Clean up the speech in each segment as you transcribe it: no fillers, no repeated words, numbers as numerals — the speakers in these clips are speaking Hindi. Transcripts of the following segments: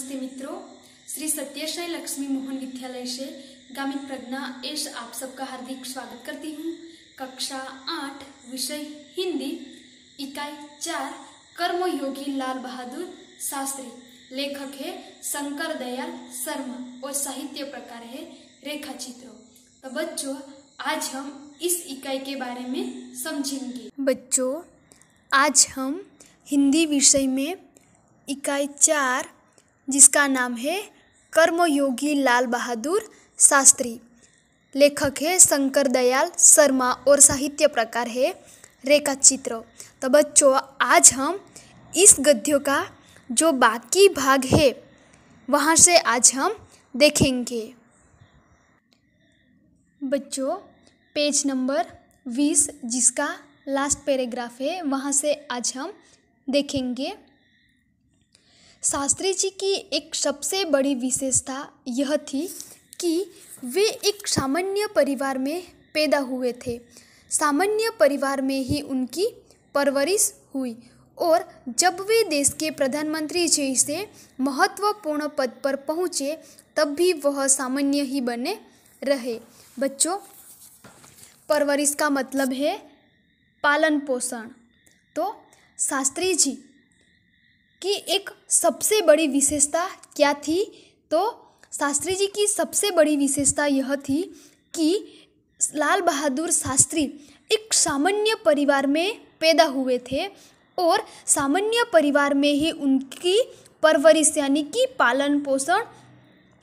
नमस्ते मित्रों, श्री सत्यसाई लक्ष्मी मोहन विद्यालय से गामित प्रज्ञा एस आप सबका हार्दिक स्वागत करती हूँ। कक्षा 8 विषय हिंदी, इकाई 4 कर्मयोगी लाल बहादुर शास्त्री। लेखक है शंकर दयाल शर्मा और साहित्य प्रकार है रेखा चित्र। तो बच्चों, आज हम इस इकाई के बारे में समझेंगे। बच्चों, आज हम हिंदी विषय में इकाई 4 जिसका नाम है कर्मयोगी लाल बहादुर शास्त्री, लेखक है शंकर दयाल शर्मा और साहित्य प्रकार है रेखा चित्र। तो बच्चों, आज हम इस गद्य का जो बाकी भाग है वहाँ से आज हम देखेंगे। बच्चों, पेज नंबर 20 जिसका लास्ट पैराग्राफ है वहाँ से आज हम देखेंगे। शास्त्री जी की एक सबसे बड़ी विशेषता यह थी कि वे एक सामान्य परिवार में पैदा हुए थे। सामान्य परिवार में ही उनकी परवरिश हुई और जब वे देश के प्रधानमंत्री जैसे महत्वपूर्ण पद पर पहुँचे तब भी वह सामान्य ही बने रहे। बच्चों, परवरिश का मतलब है पालन पोषण। तो शास्त्री जी की एक सबसे बड़ी विशेषता क्या थी? तो शास्त्री जी की सबसे बड़ी विशेषता यह थी कि लाल बहादुर शास्त्री एक सामान्य परिवार में पैदा हुए थे और सामान्य परिवार में ही उनकी परवरिश यानी कि पालन पोषण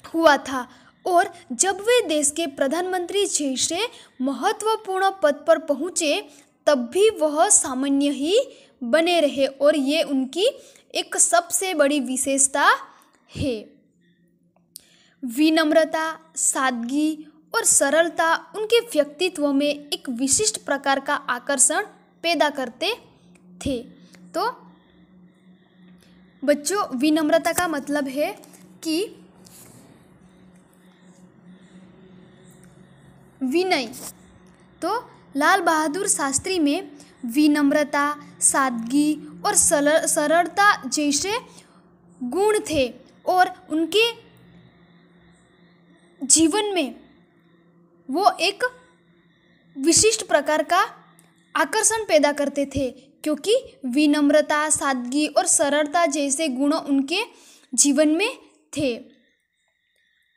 हुआ था। और जब वे देश के प्रधानमंत्री जैसे महत्वपूर्ण पद पर पहुँचे तब भी वह सामान्य ही बने रहे और ये उनकी एक सबसे बड़ी विशेषता है। विनम्रता, सादगी और सरलता उनके व्यक्तित्व में एक विशिष्ट प्रकार का आकर्षण पैदा करते थे। तो बच्चों, विनम्रता का मतलब है कि विनय। तो लाल बहादुर शास्त्री में विनम्रता, सादगी और सरलता जैसे गुण थे और उनके जीवन में वो एक विशिष्ट प्रकार का आकर्षण पैदा करते थे क्योंकि विनम्रता, सादगी और सरलता जैसे गुण उनके जीवन में थे।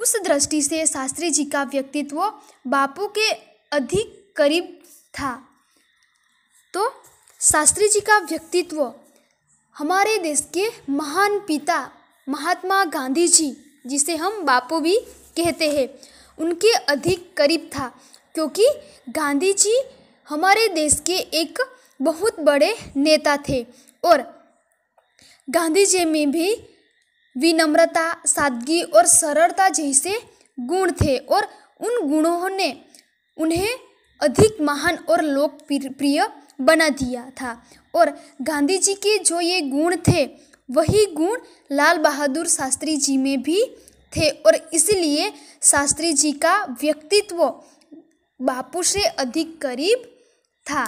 उस दृष्टि से शास्त्री जी का व्यक्तित्व बापू के अधिक करीब था। तो शास्त्री जी का व्यक्तित्व हमारे देश के महान पिता महात्मा गांधी जी, जिसे हम बापू भी कहते हैं, उनके अधिक करीब था क्योंकि गांधी जी हमारे देश के एक बहुत बड़े नेता थे और गांधी जी में भी विनम्रता, सादगी और सरलता जैसे गुण थे और उन गुणों ने उन्हें अधिक महान और लोकप्रिय बना दिया था। और गांधी जी के जो ये गुण थे वही गुण लाल बहादुर शास्त्री जी में भी थे और इसलिए शास्त्री जी का व्यक्तित्व बापू से अधिक करीब था।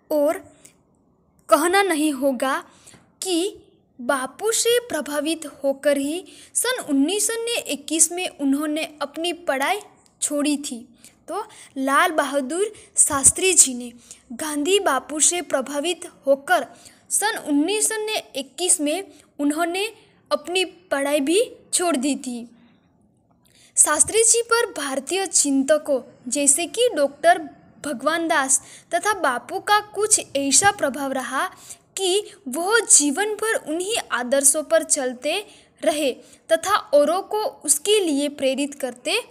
और कहना नहीं होगा कि बापू से प्रभावित होकर ही सन 1921 में उन्होंने अपनी पढ़ाई छोड़ी थी। तो लाल बहादुर शास्त्री जी ने गांधी बापू से प्रभावित होकर सन 1921 में उन्होंने अपनी पढ़ाई भी छोड़ दी थी। शास्त्री जी पर भारतीय चिंतकों जैसे कि डॉक्टर भगवान दास तथा बापू का कुछ ऐसा प्रभाव रहा कि वह जीवन भर उन्हीं आदर्शों पर चलते रहे तथा औरों को उसके लिए प्रेरित करते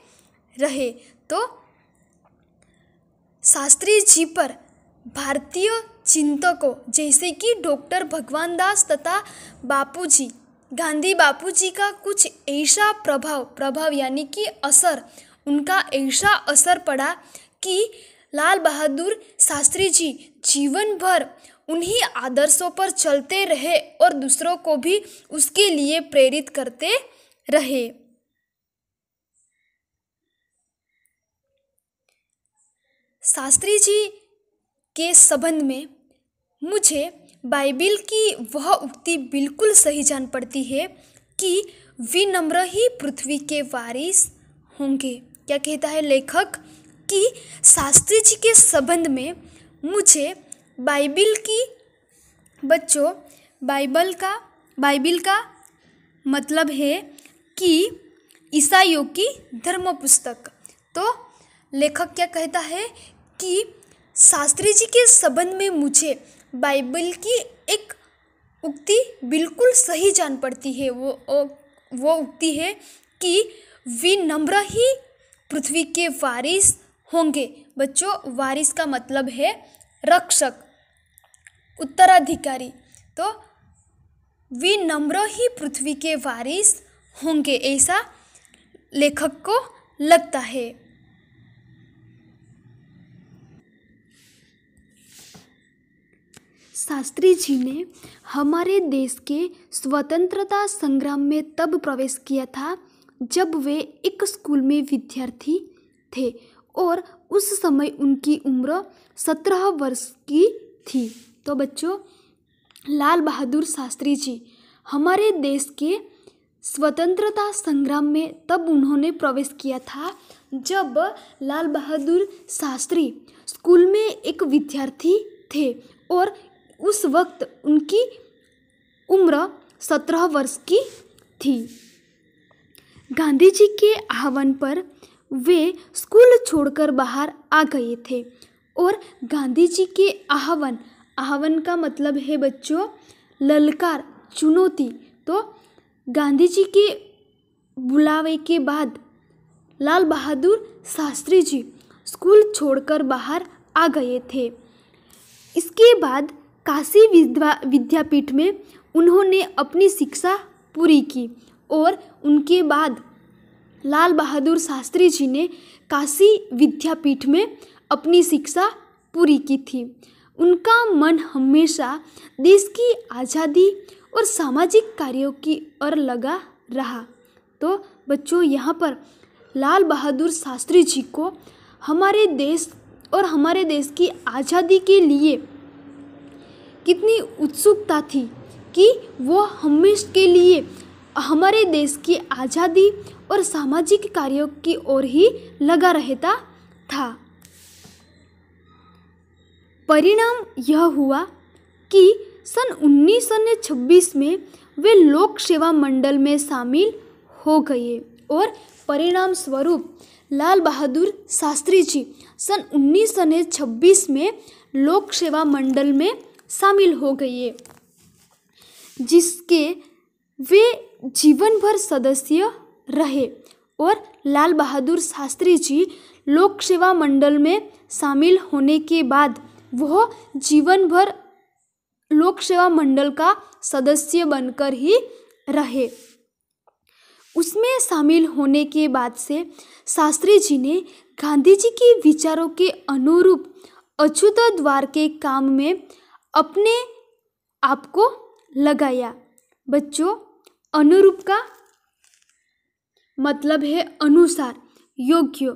रहे। तो शास्त्री जी पर भारतीय चिंतकों जैसे कि डॉक्टर भगवान दास तथा बापूजी, गांधी बापूजी का कुछ ऐसा प्रभाव यानी कि असर, उनका ऐसा असर पड़ा कि लाल बहादुर शास्त्री जी जीवन भर उन्हीं आदर्शों पर चलते रहे और दूसरों को भी उसके लिए प्रेरित करते रहे। शास्त्री जी के संबंध में मुझे बाइबिल की वह उक्ति बिल्कुल सही जान पड़ती है कि विनम्र ही पृथ्वी के वारिस होंगे। क्या कहता है लेखक कि शास्त्री जी के संबंध में मुझे बाइबिल की बच्चों बाइबिल का मतलब है कि ईसाइयों की धर्म पुस्तक। तो लेखक क्या कहता है कि शास्त्री जी के संबंध में मुझे बाइबल की एक उक्ति बिल्कुल सही जान पड़ती है। वो उक्ति है कि विनम्र ही पृथ्वी के वारिस होंगे। बच्चों, वारिस का मतलब है रक्षक, उत्तराधिकारी। तो विनम्र ही पृथ्वी के वारिस होंगे, ऐसा लेखक को लगता है। शास्त्री जी ने हमारे देश के स्वतंत्रता संग्राम में तब प्रवेश किया था जब वे एक स्कूल में विद्यार्थी थे और उस समय उनकी उम्र 17 वर्ष की थी। तो बच्चों, लाल बहादुर शास्त्री जी हमारे देश के स्वतंत्रता संग्राम में तब उन्होंने प्रवेश किया था जब लाल बहादुर शास्त्री स्कूल में एक विद्यार्थी थे और उस वक्त उनकी उम्र 17 वर्ष की थी। गांधी जी के आह्वान पर वे स्कूल छोड़कर बाहर आ गए थे और गांधी जी के आह्वान का मतलब है बच्चों ललकार, चुनौती। तो गांधी जी के बुलावे के बाद लाल बहादुर शास्त्री जी स्कूल छोड़कर बाहर आ गए थे। इसके बाद काशी विद्यापीठ में उन्होंने अपनी शिक्षा पूरी की और उनके बाद लाल बहादुर शास्त्री जी ने काशी विद्यापीठ में अपनी शिक्षा पूरी की थी। उनका मन हमेशा देश की आज़ादी और सामाजिक कार्यों की ओर लगा रहा। तो बच्चों, यहाँ पर लाल बहादुर शास्त्री जी को हमारे देश और हमारे देश की आज़ादी के लिए कितनी उत्सुकता थी कि वो हमेशा के लिए हमारे देश की आज़ादी और सामाजिक कार्यों की ओर ही लगा रहता था। परिणाम यह हुआ कि सन 1926 में वे लोक सेवा मंडल में शामिल हो गए और परिणाम स्वरूप लाल बहादुर शास्त्री जी सन 1926 में लोक सेवा मंडल में शामिल हो गए, जिसके वे जीवन भर सदस्य रहे। और लाल बहादुर शास्त्री जी लोक सेवा मंडल में शामिल होने के बाद वह जीवन भर लोक सेवा मंडल का सदस्य बनकर ही रहे। उसमें शामिल होने के बाद से शास्त्री जी ने गांधी जी के विचारों के अनुरूप अछूतोद्वार के काम में अपने आप को लगाया। बच्चों, अनुरूप का मतलब है अनुसार, योग्य।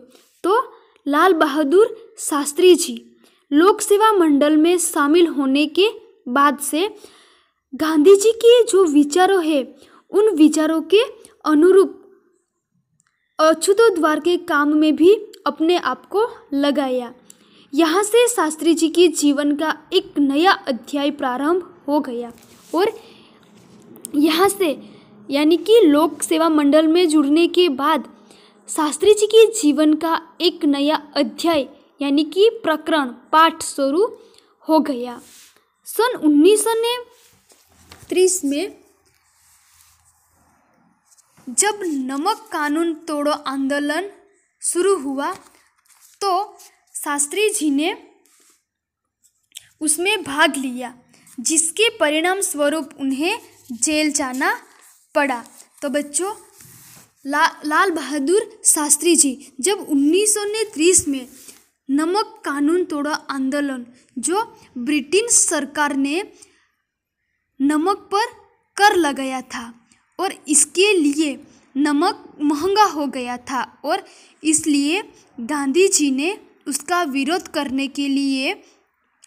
तो लाल बहादुर शास्त्री जी लोक सेवा मंडल में शामिल होने के बाद से गांधी जी के जो विचारों है उन विचारों के अनुरूप अछूतोद्वार के काम में भी अपने आप को लगाया। यहाँ से शास्त्री जी के जीवन का एक नया अध्याय प्रारंभ हो गया और यहाँ से यानी कि लोक सेवा मंडल में जुड़ने के बाद शास्त्री जी के जीवन का एक नया अध्याय यानी कि प्रकरण पाठ शुरू हो गया। सन 1930 में जब नमक कानून तोड़ो आंदोलन शुरू हुआ तो शास्त्री जी ने उसमें भाग लिया, जिसके परिणाम स्वरूप उन्हें जेल जाना पड़ा। तो बच्चों, लाल बहादुर शास्त्री जी जब 1930 में नमक कानून तोड़ो आंदोलन, जो ब्रिटिश सरकार ने नमक पर कर लगाया था और इसके लिए नमक महंगा हो गया था और इसलिए गांधी जी ने उसका विरोध करने के लिए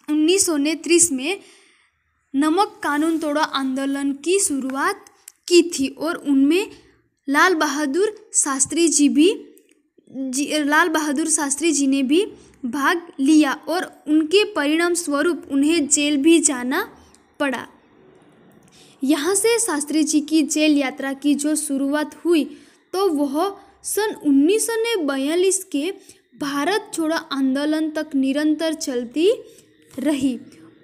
1930 में नमक कानून तोड़ो आंदोलन की शुरुआत की थी और उनमें लाल बहादुर शास्त्री जी ने भी भाग लिया और उनके परिणाम स्वरूप उन्हें जेल भी जाना पड़ा। यहाँ से शास्त्री जी की जेल यात्रा की जो शुरुआत हुई तो वह सन 1942 के भारत छोड़ो आंदोलन तक निरंतर चलती रही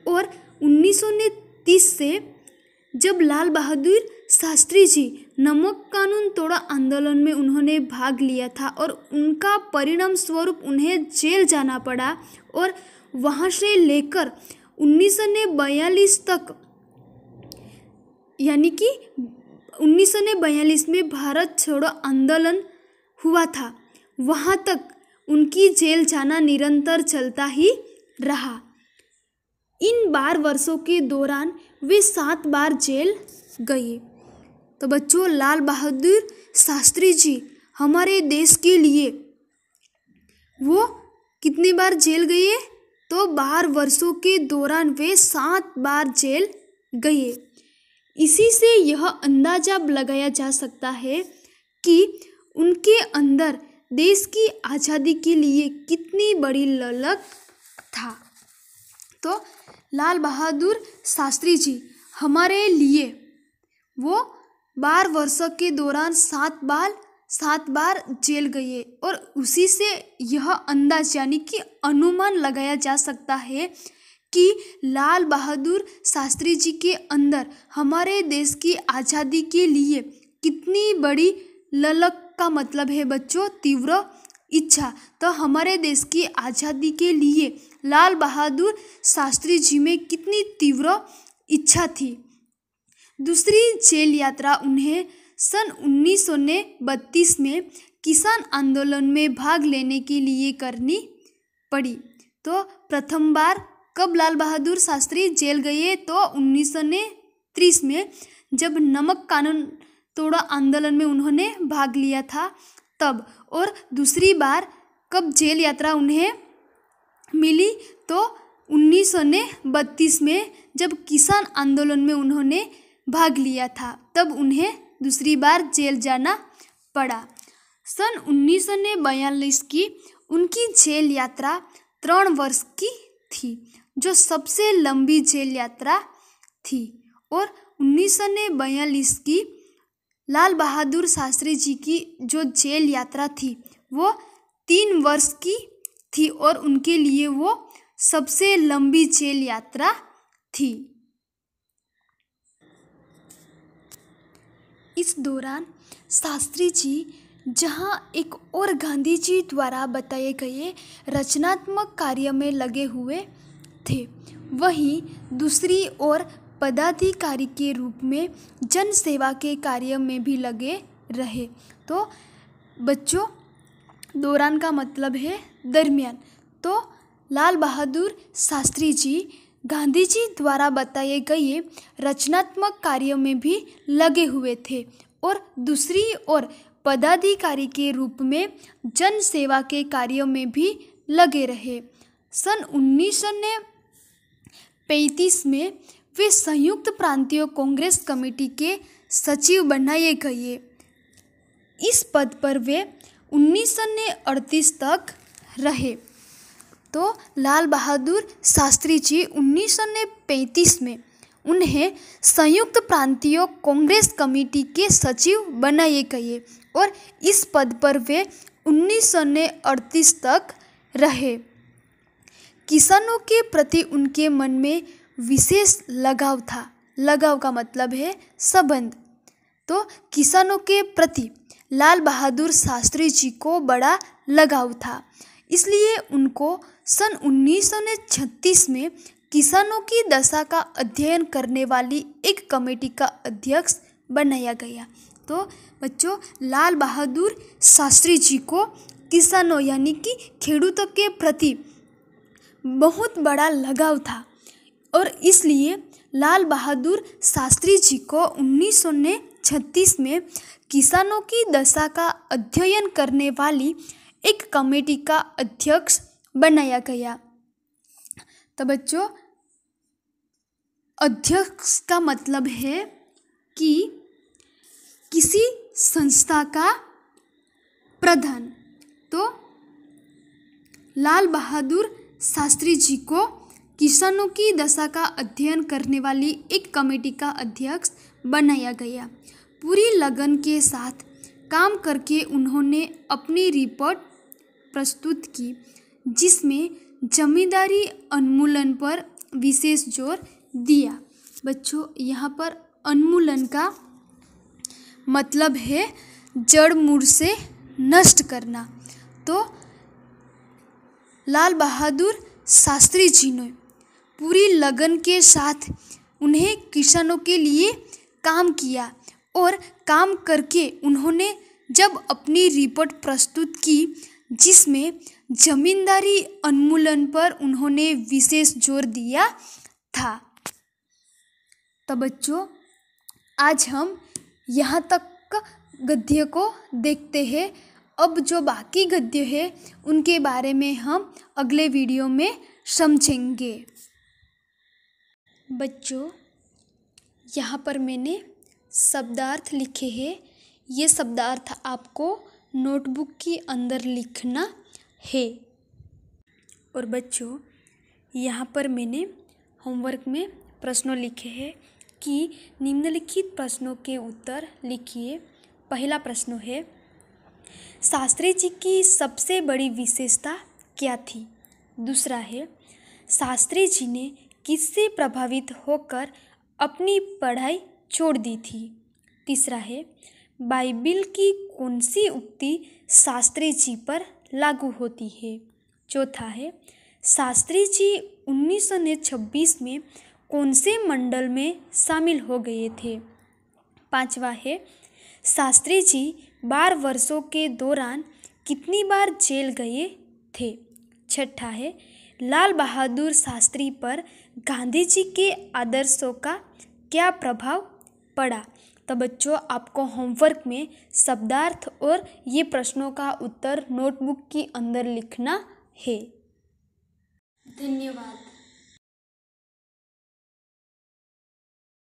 और 1930 से जब लाल बहादुर शास्त्री जी नमक कानून तोड़ो आंदोलन में उन्होंने भाग लिया था और उनका परिणाम स्वरूप उन्हें जेल जाना पड़ा और वहाँ से लेकर 1942 तक, यानी कि 1942 में भारत छोड़ो आंदोलन हुआ था, वहाँ तक उनकी जेल जाना निरंतर चलता ही रहा। इन 12 वर्षों के दौरान वे 7 बार जेल गए। तो बच्चों, लाल बहादुर शास्त्री जी हमारे देश के लिए वो कितनी बार जेल गए? तो 12 वर्षों के दौरान वे 7 बार जेल गए। इसी से यह अंदाजा लगाया जा सकता है कि उनके अंदर देश की आज़ादी के लिए कितनी बड़ी ललक था। तो लाल बहादुर शास्त्री जी हमारे लिए वो 12 वर्षों के दौरान 7 बार जेल गए और उसी से यह अंदाज यानी कि अनुमान लगाया जा सकता है कि लाल बहादुर शास्त्री जी के अंदर हमारे देश की आज़ादी के लिए कितनी बड़ी ललक का मतलब है बच्चों, तीव्र इच्छा। तो हमारे देश की आज़ादी के लिए लाल बहादुर शास्त्री जी में कितनी तीव्र इच्छा थी। दूसरी जेल यात्रा उन्हें सन 1932 में किसान आंदोलन में भाग लेने के लिए करनी पड़ी। तो प्रथम बार कब लाल बहादुर शास्त्री जेल गए? तो 1930 में, जब नमक कानून तोड़ो आंदोलन में उन्होंने भाग लिया था तब। और दूसरी बार कब जेल यात्रा उन्हें मिली? तो 1932 में, जब किसान आंदोलन में उन्होंने भाग लिया था तब उन्हें दूसरी बार जेल जाना पड़ा। सन 1942 की उनकी जेल यात्रा 3 वर्ष की थी, जो सबसे लंबी जेल यात्रा थी। और 1942 की लाल बहादुर शास्त्री जी की जो जेल यात्रा थी वो 3 वर्ष की थी और उनके लिए वो सबसे लंबी जेल यात्रा थी। इस दौरान शास्त्री जी जहां एक और गांधी जी द्वारा बताए गए रचनात्मक कार्य में लगे हुए थे, वहीं दूसरी ओर पदाधिकारी के रूप में जन सेवा के कार्य में भी लगे रहे। तो बच्चों, दौरान का मतलब है दरमियान। तो लाल बहादुर शास्त्री जी गांधी जी द्वारा बताए गए रचनात्मक कार्यों में भी लगे हुए थे और दूसरी ओर पदाधिकारी के रूप में जन सेवा के कार्यों में भी लगे रहे। सन 1935 में वे संयुक्त प्रांतीय कांग्रेस कमेटी के सचिव बनाए गए। इस पद पर वे 1938 तक रहे। तो लाल बहादुर शास्त्री जी 1935 में उन्हें संयुक्त प्रांतीय कांग्रेस कमेटी के सचिव बनाए गए और इस पद पर वे 1938 तक रहे। किसानों के प्रति उनके मन में विशेष लगाव था। लगाव का मतलब है संबंध। तो किसानों के प्रति लाल बहादुर शास्त्री जी को बड़ा लगाव था, इसलिए उनको सन 1936 में किसानों की दशा का अध्ययन करने वाली एक कमेटी का अध्यक्ष बनाया गया। तो बच्चों, लाल बहादुर शास्त्री जी को किसानों यानी कि खेडूतों के प्रति बहुत बड़ा लगाव था और इसलिए लाल बहादुर शास्त्री जी को 1936 में किसानों की दशा का अध्ययन करने वाली एक कमेटी का अध्यक्ष बनाया गया। तो बच्चों, अध्यक्ष का मतलब है कि किसी संस्था का प्रधान। तो लाल बहादुर शास्त्री जी को किसानों की दशा का अध्ययन करने वाली एक कमेटी का अध्यक्ष बनाया गया। पूरी लगन के साथ काम करके उन्होंने अपनी रिपोर्ट प्रस्तुत की, जिसमें जमींदारी उन्मूलन पर विशेष जोर दिया। बच्चों, यहाँ पर उन्मूलन का मतलब है जड़ मूल से नष्ट करना। तो लाल बहादुर शास्त्री जी ने पूरी लगन के साथ उन्हें किसानों के लिए काम किया और काम करके उन्होंने जब अपनी रिपोर्ट प्रस्तुत की, जिसमें जमींदारी उन्मूलन पर उन्होंने विशेष जोर दिया था। तो बच्चों, आज हम यहाँ तक गद्य को देखते हैं। अब जो बाकी गद्य है उनके बारे में हम अगले वीडियो में समझेंगे। बच्चों, यहाँ पर मैंने शब्दार्थ लिखे हैं। ये शब्दार्थ आपको नोटबुक के अंदर लिखना है। और बच्चों, यहाँ पर मैंने होमवर्क में प्रश्नों लिखे हैं कि निम्नलिखित प्रश्नों के उत्तर लिखिए। पहला प्रश्न है, शास्त्री जी की सबसे बड़ी विशेषता क्या थी? दूसरा है, शास्त्री जी ने किससे प्रभावित होकर अपनी पढ़ाई छोड़ दी थी? तीसरा है, बाइबिल की कौन सी उक्ति शास्त्री जी पर लागू होती है? चौथा है, शास्त्री जी 1926 में कौन से मंडल में शामिल हो गए थे? पांचवा है, शास्त्री जी 12 वर्षों के दौरान कितनी बार जेल गए थे? छठा है, लाल बहादुर शास्त्री पर गांधी जी के आदर्शों का क्या प्रभाव पड़ा? तो बच्चों, आपको होमवर्क में शब्दार्थ और ये प्रश्नों का उत्तर नोटबुक के अंदर लिखना है। धन्यवाद।